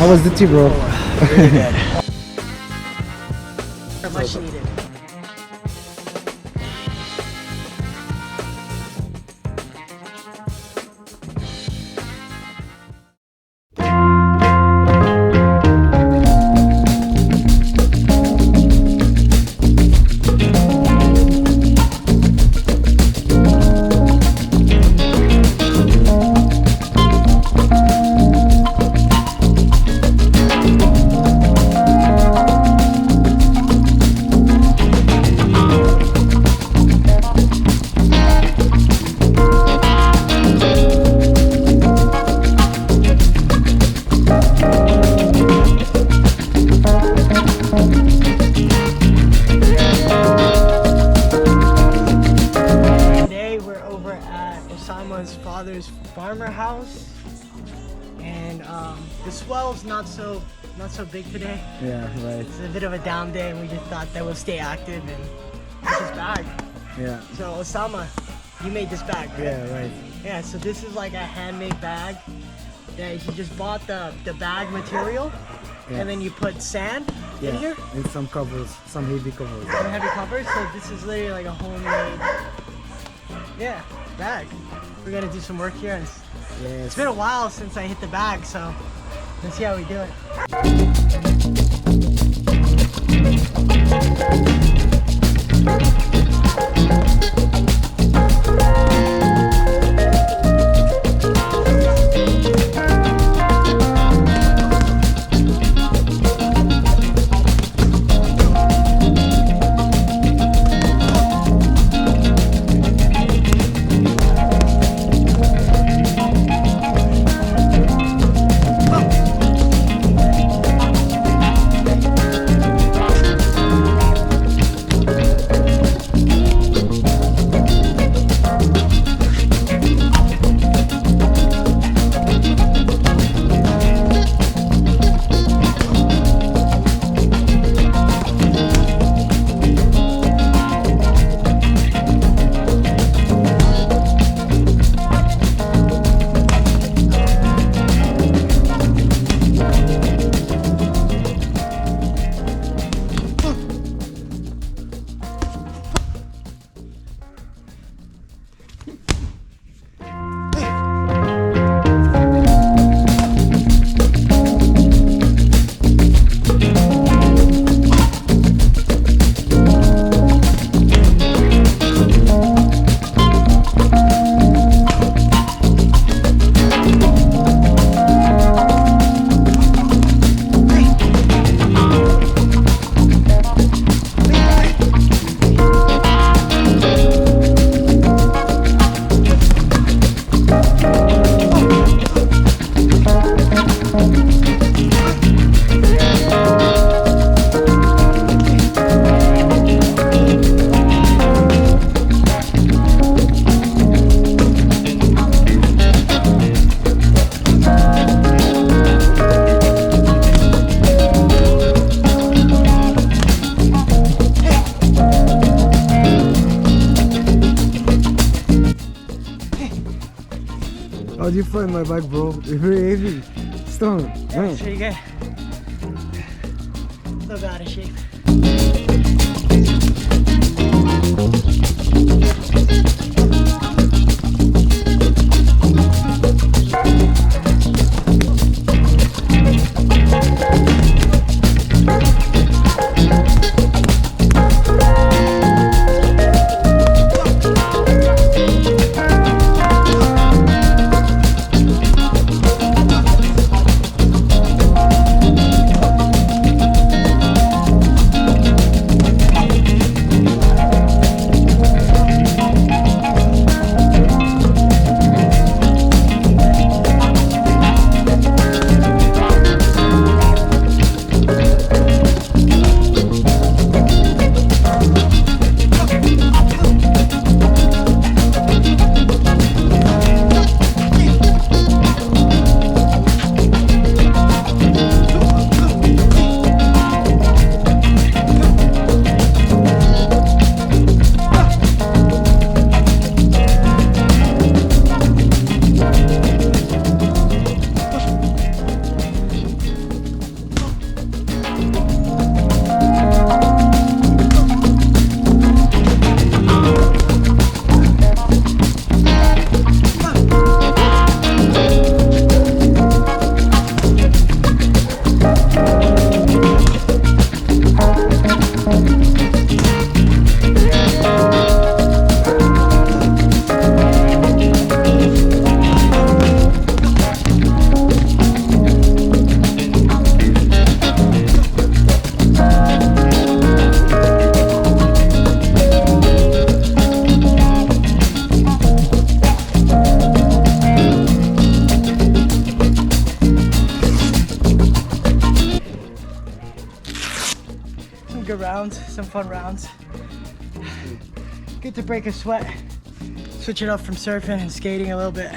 How was the tea, bro? Really good. Much needed. Osama's father's farmer house, and the swell's not so big today. Yeah, right. It's a bit of a down day, and we just thought that we'll stay active and get this bag. Yeah. So Osama, you made this bag, right? Yeah, right. Yeah. So this is like a handmade bag that he just bought the bag material, Yeah. and then you put sand in here. And some covers, some heavy covers. Some heavy covers. So this is literally like a homemade, bag. We're gonna do some work here, and Yes. it's been a while since I hit the bag, so let's see how we do it. do you find my bike, bro? It's very heavy. Strong. Man. Pretty good. Still out of shape. Good rounds, some fun rounds. Good to break a sweat, switch it up from surfing and skating a little bit.